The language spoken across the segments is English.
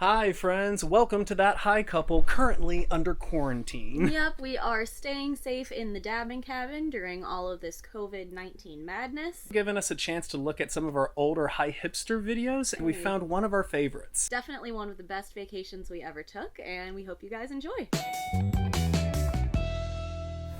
Hi friends, welcome to That High Couple currently under quarantine. Yep, we are staying safe in the dabbing cabin during all of this COVID-19 madness. Giving us a chance to look at some of our older high hipster videos, and we found one of our favorites. Definitely one of the best vacations we ever took, and we hope you guys enjoy.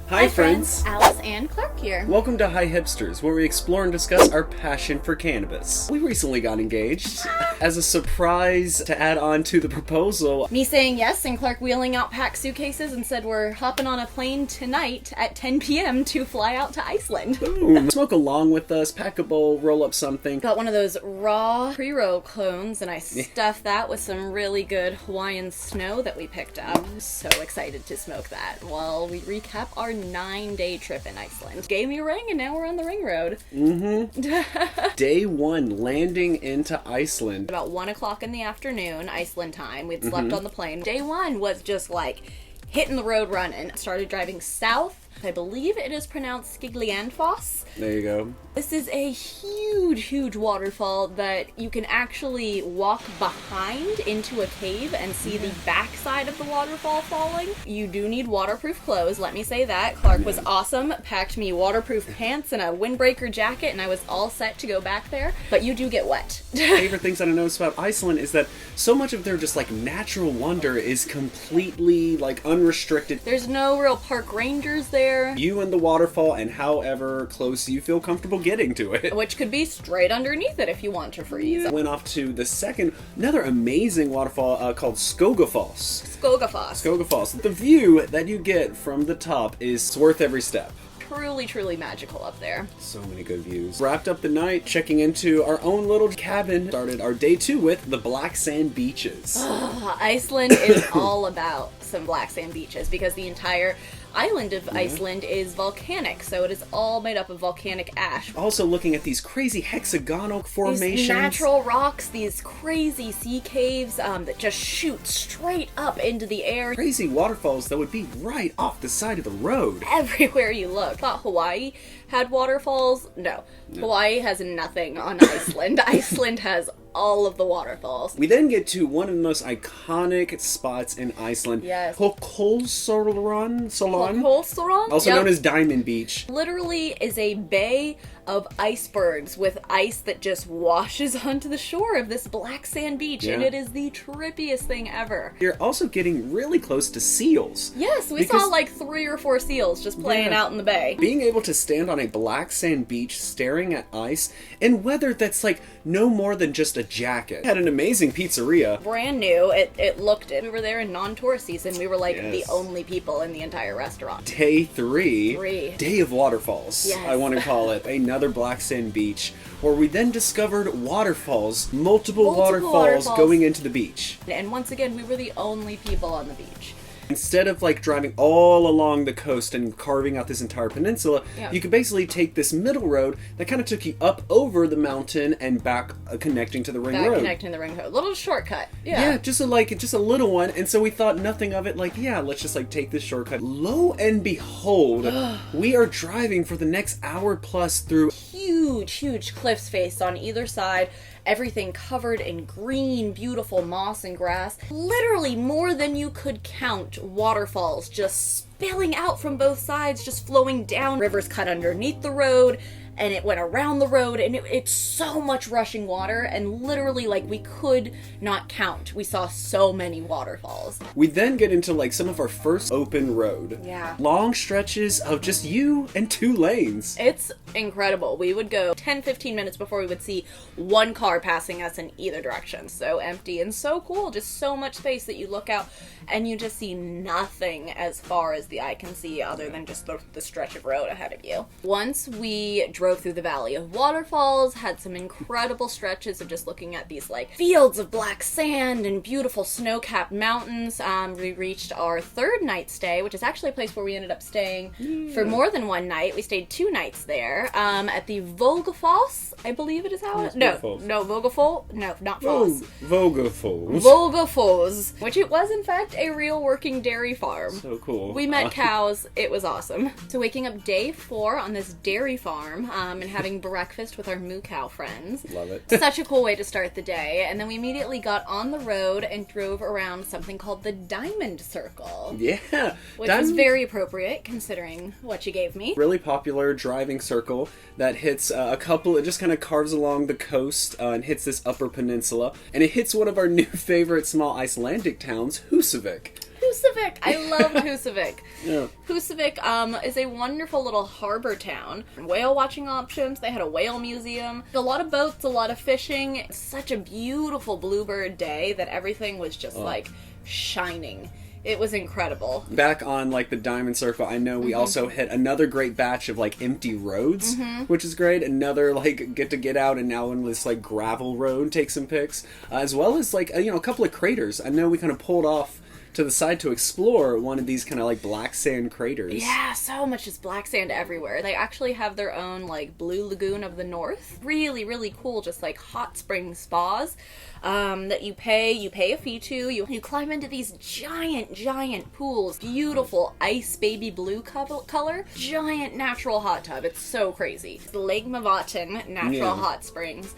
Hi friends! Alice and Clark here. Welcome to High Hipsters, where we explore and discuss our passion for cannabis. We recently got engaged. As a surprise to add on to the proposal, Me saying yes and Clark wheeling out packed suitcases and said we're hopping on a plane tonight at 10 p.m. to fly out to Iceland. boom, smoke along with us, pack a bowl, roll up something. Got one of those raw pre-roll clones and I stuffed that with some really good Hawaiian snow that we picked up. So excited to smoke that while we recap our 9-day trip in Iceland. Gave me a ring and now we're on the ring road. Day one, landing into Iceland. About 1 o'clock in the afternoon, Iceland time. We'd slept on the plane. Day one was just like hitting the road running. Started driving south. I believe it is pronounced Seljalandsfoss. There you go. This is a huge waterfall that you can actually walk behind into a cave and see the backside of the waterfall falling. You do need waterproof clothes, let me say that. Clark was awesome, packed me waterproof pants and a windbreaker jacket, and I was all set to go back there, but you do get wet. Favorite things that I noticed about Iceland is that so much of their just like natural wonder is completely like unrestricted. There's no real park rangers there. You and the waterfall and however close you feel comfortable getting to it. Which could be straight underneath it if you want to freeze. Went off to the second, another amazing waterfall called Skogafoss. Skogafoss. The view that you get from the top is worth every step. Truly magical up there. So many good views. Wrapped up the night, checking into our own little cabin. Started our day two with the black sand beaches. Iceland is all about some black sand beaches because the entire island of Iceland is volcanic, so it is all made up of volcanic ash. Also looking at these crazy hexagonal formations. These natural rocks, these crazy sea caves that just shoot straight up into the air. Crazy waterfalls that would be right off the side of the road. Everywhere you look. Thought Hawaii had waterfalls? No. Hawaii has nothing on Iceland. Iceland has all of the waterfalls. We then get to one of the most iconic spots in Iceland. Yes. Jökulsárlón, also known as Diamond Beach. Literally is a bay of icebergs with ice that just washes onto the shore of this black sand beach, and it is the trippiest thing ever. You're also getting really close to seals. Yes, we saw like 3 or 4 seals just playing out in the bay. Being able to stand on a black sand beach staring at ice in weather that's like no more than just a jacket. Had an amazing pizzeria. Brand new. It looked it. We were there in non-tourist season. We were like the only people in the entire restaurant. Day three. Day of waterfalls. Yes. I want to call it. Another black sand beach where we then discovered waterfalls, multiple waterfalls going into the beach. And once again, we were the only people on the beach. Instead of like driving all along the coast and carving out this entire peninsula, you could basically take this middle road that kind of took you up over the mountain and back connecting to the ring road. Connecting to the ring road. Little shortcut. Yeah, just a little one. And so we thought nothing of it, like, let's just like take this shortcut. Lo and behold, we are driving for the next hour plus through huge cliffs face on either side. Everything covered in green, beautiful moss and grass. Literally more than you could count waterfalls just spilling out from both sides, just flowing down. Rivers cut underneath the road, and it went around the road, and it's so much rushing water, and literally, like, we could not count. We saw so many waterfalls. We then get into, like, some of our first open road. Yeah. Long stretches of just you and 2 lanes. It's incredible. We would go 10-15 minutes before we would see one car passing us in either direction. So empty and so cool. Just so much space that you look out, and you just see nothing as far as the eye can see other than just the stretch of road ahead of you. Once we drove through the Valley of Waterfalls, had some incredible stretches of just looking at these like fields of black sand and beautiful snow-capped mountains. We reached our 3rd night stay, which is actually a place where we ended up staying for more than 1 night. We stayed 2 nights there at the Vogafjós, I believe it is how it... No, Vogafjós. No, not Foss. Vogafjós, which it was in fact a real working dairy farm. So cool. We met cows. It was awesome. So waking up day 4 on this dairy farm, and having breakfast with our moo cow friends. Love it. Such a cool way to start the day. And then we immediately got on the road and drove around something called the Diamond Circle. Yeah. Which was very appropriate considering what you gave me. Really popular driving circle that hits a couple, it just kind of carves along the coast and hits this upper peninsula. And it hits one of our new favorite small Icelandic towns, Húsavík. Húsavík! I love Húsavík. Yeah. Húsavík is a wonderful little harbor town. Whale watching options, they had a whale museum, a lot of boats, a lot of fishing. Such a beautiful bluebird day that everything was just like shining. It was incredible. Back on like the Diamond Circle, I know we also hit another great batch of like empty roads, which is great. Another like get out and now on this like gravel road, take some pics, as well as like a couple of craters. I know we kind of pulled off to the side to explore one of these kind of like black sand craters. Yeah, so much just black sand everywhere. They actually have their own like blue lagoon of the north. Really, really cool, just like hot spring spas that you pay a fee to. You climb into these giant pools. Beautiful ice baby blue color. Giant natural hot tub. It's so crazy. It's the Lake Mavatin natural hot springs.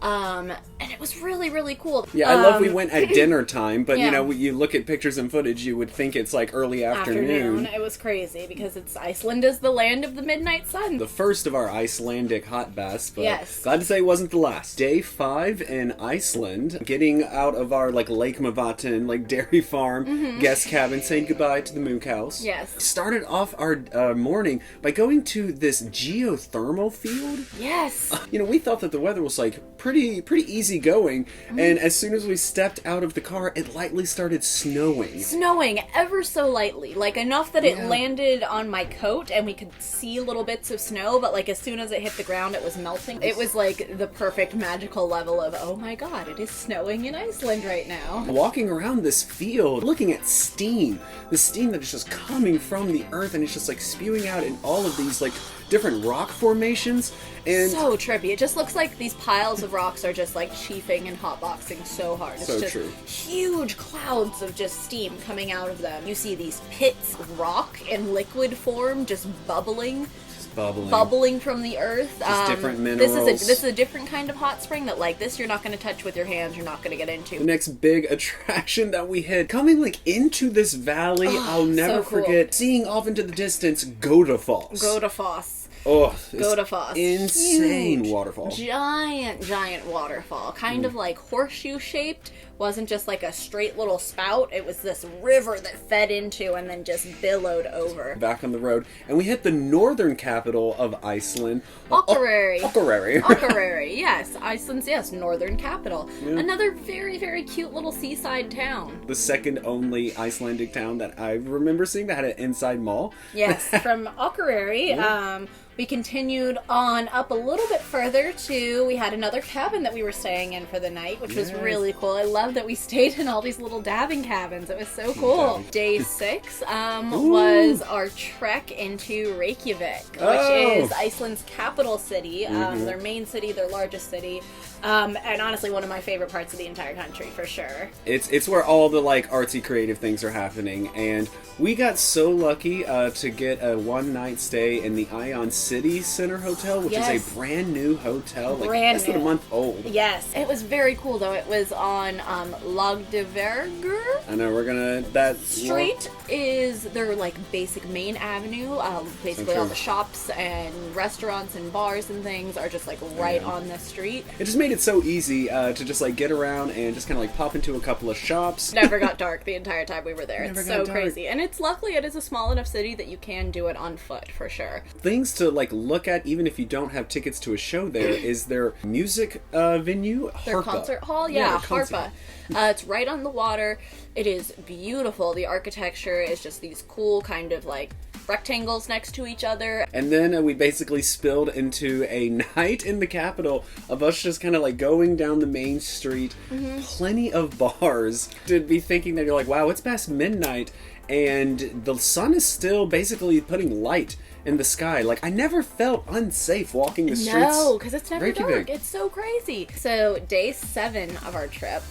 And it was really, really cool. Yeah, I love we went at dinner time, but you look at pictures and footage, you would think it's like early afternoon. It was crazy because Iceland is the land of the midnight sun. The first of our Icelandic hot baths, but glad to say it wasn't the last. Day 5 in Iceland, getting out of our like Lake Mavatin, like dairy farm, guest cabin, saying goodbye to the moo cows. Yes. Started off our morning by going to this geothermal field. Yes. We thought that the weather was like pretty easy going, and as soon as we stepped out of the car, it lightly started snowing ever so lightly, like enough that it landed on my coat and we could see little bits of snow, but like as soon as it hit the ground it was melting. It was like the perfect magical level of, oh my god, it is snowing in Iceland right now. Walking around this field, looking at steam, the steam that is just coming from the earth, and it's just like spewing out in all of these like different rock formations. And so trippy. It just looks like these piles of rocks are just like chiefing and hotboxing so hard. It's just true. Huge clouds of just steam coming out of them. You see these pits of rock in liquid form just bubbling from the earth. Just different minerals. This is a different kind of hot spring that like this you're not going to touch with your hands, you're not going to get into. The next big attraction that we hit, coming like into this valley, I'll never forget seeing off into the distance Godafoss. Oh, Godafoss. Insane huge, waterfall. Giant waterfall. Kind of like horseshoe shaped. Wasn't just like a straight little spout. It was this river that fed into and then just billowed over. Back on the road. And we hit the northern capital of Iceland. Akureyri, yes. Iceland's, northern capital. Yeah. Another very, very cute little seaside town. The second only Icelandic town that I remember seeing that had an inside mall. Yes, from Akureyri, we continued on up a little bit further we had another cabin that we were staying in for the night, which was really cool. I love that we stayed in all these little dabbing cabins. It was so cool. Day 6 was our trek into Reykjavik, which is Iceland's capital city, their main city, their largest city, and honestly one of my favorite parts of the entire country, for sure. It's where all the like artsy creative things are happening, and we got so lucky to get a one-night stay in the Ion City Center Hotel, which is a brand new hotel, like less than a month old. Yes, it was very cool though. It was on Lagdavergur. I know that street is their like basic main avenue. Basically, all the shops and restaurants and bars and things are just like right on the street. It just made it so easy to just like get around and just kind of like pop into a couple of shops. Never got dark the entire time we were there. It's so crazy, and luckily it is a small enough city that you can do it on foot for sure. Things to like look at even if you don't have tickets to a show there is their music venue, their concert hall. Harpa. It's right on the water. It is beautiful. The architecture is just these cool kind of like rectangles next to each other. And then we basically spilled into a night in the capital of us just kind of like going down the main street. Plenty of bars. To be thinking that you're like, wow, it's past midnight and the sun is still basically putting light in the sky. Like, I never felt unsafe walking the streets. No, because it's never dark. It's so crazy. So day 7 of our trip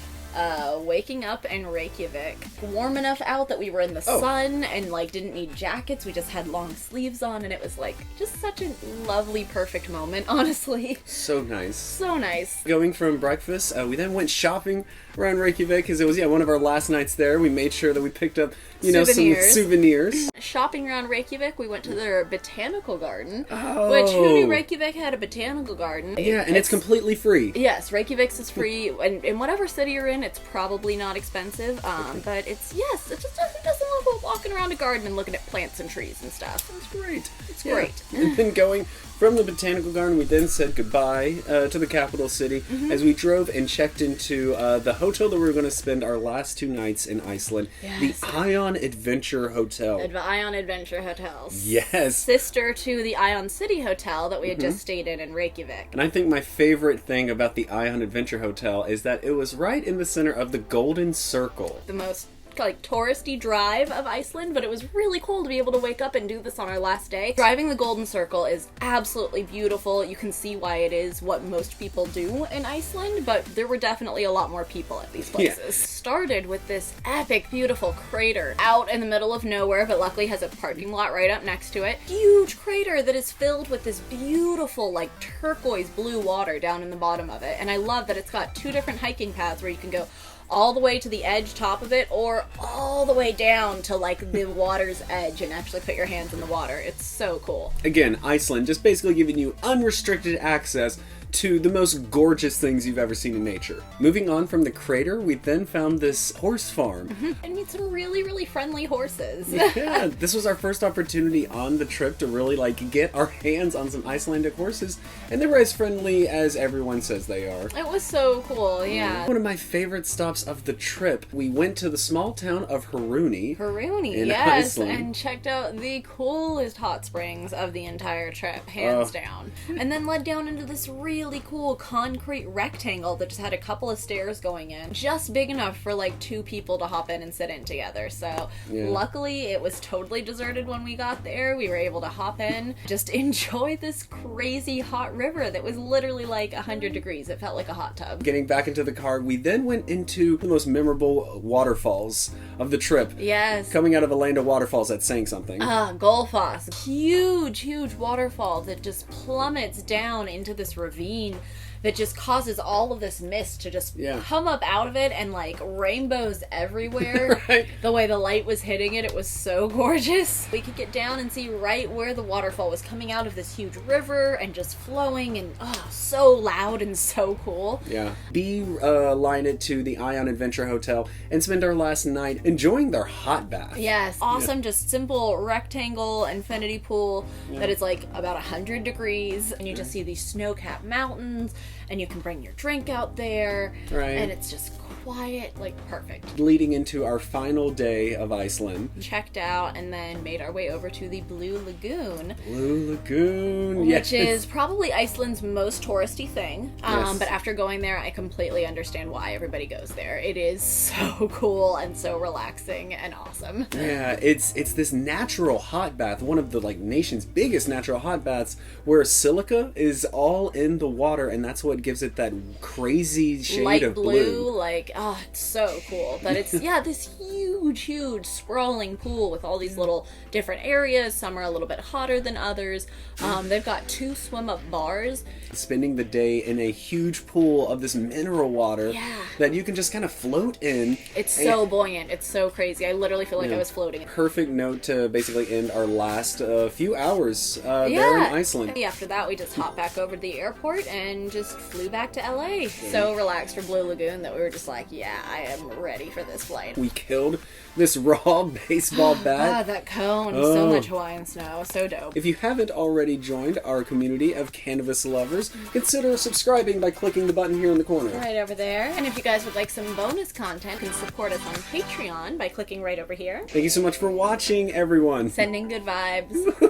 waking up in Reykjavik. Warm enough out that we were in the sun and like didn't need jackets. We just had long sleeves on, and it was like just such a lovely, perfect moment, honestly. So nice. So nice. Going from breakfast, we then went shopping around Reykjavik because it was one of our last nights there. We made sure that we picked up some souvenirs. Shopping around Reykjavik, we went to their botanical garden. Which, who knew Reykjavik had a botanical garden? Yeah, and it's completely free. Yes, Reykjavik's is free, and in whatever city you're in, it's probably not expensive. But it just doesn't look like walking around a garden and looking at plants and trees and stuff. It's great. It's great. And then going from the botanical garden, we then said goodbye to the capital city as we drove and checked into the hotel that we were going to spend our last 2 nights in Iceland, the Ion Adventure Hotel. Ion Adventure Hotels. Yes. Sister to the Ion City Hotel that we had just stayed in Reykjavik. And I think my favorite thing about the Ion Adventure Hotel is that it was right in the center of the Golden Circle. The most like touristy drive of Iceland, but it was really cool to be able to wake up and do this on our last day. Driving the Golden Circle is absolutely beautiful. You can see why it is what most people do in Iceland, but there were definitely a lot more people at these places. Yeah. Started with this epic, beautiful crater out in the middle of nowhere, but luckily has a parking lot right up next to it. Huge crater that is filled with this beautiful, like turquoise blue water down in the bottom of it. And I love that it's got 2 different hiking paths where you can go all the way to the edge top of it, or all the way down to like the water's edge and actually put your hands in the water. It's so cool. Again, Iceland just basically giving you unrestricted access to the most gorgeous things you've ever seen in nature. Moving on from the crater, we then found this horse farm. And meet some really, really friendly horses. Yeah, this was our first opportunity on the trip to really like get our hands on some Icelandic horses, and they were as friendly as everyone says they are. It was so cool, yeah. One of my favorite stops of the trip, we went to the small town of Huruni. In Iceland. And checked out the coolest hot springs of the entire trip, hands down. And then led down into this really cool concrete rectangle that just had a couple of stairs going in, just big enough for like 2 people to hop in and sit in together. So luckily it was totally deserted when we got there. We were able to hop in, just enjoy this crazy hot river that was literally like 100 degrees. It felt like a hot tub. Getting back into the car, we then went into the most memorable waterfalls of the trip. Yes. Coming out of a land of waterfalls that's saying something. Skogafoss. Huge waterfall that just plummets down into this ravine that just causes all of this mist to just come up out of it, and like rainbows everywhere. Right. The way the light was hitting it, it was so gorgeous. We could get down and see right where the waterfall was coming out of this huge river and just flowing, and so loud and so cool. Yeah. Beeline it to the Ion Adventure Hotel and spend our last night enjoying their hot bath. Yes. Awesome, just simple rectangle infinity pool that is like about 100 degrees, and you just see these snow-capped mountains, and you can bring your drink out there, and it's just quiet, like perfect. Leading into our final day of Iceland. Checked out and then made our way over to the Blue Lagoon. Blue Lagoon, which is probably Iceland's most touristy thing. But after going there, I completely understand why everybody goes there. It is so cool and so relaxing and awesome. Yeah, it's this natural hot bath, one of the like nation's biggest natural hot baths, where silica is all in the water, and that's what gives it that crazy shade light of blue. Like, it's so cool. But it's this huge sprawling pool with all these little different areas. Some are a little bit hotter than others. They've got 2 swim-up bars. Spending the day in a huge pool of this mineral water that you can just kind of float in. It's so buoyant. It's so crazy. I literally feel like I was floating. Perfect note to basically end our last few hours there in Iceland. After that, we just hopped back over to the airport and just flew back to LA. So relaxed for Blue Lagoon that we were just like, I am ready for this flight. We killed this raw baseball bat. God, that cone. So much Hawaiian snow. So dope. If you haven't already joined our community of canvas lovers, consider subscribing by clicking the button here in the corner. Right over there. And if you guys would like some bonus content, you can support us on Patreon by clicking right over here. Thank you so much for watching, everyone. Sending good vibes.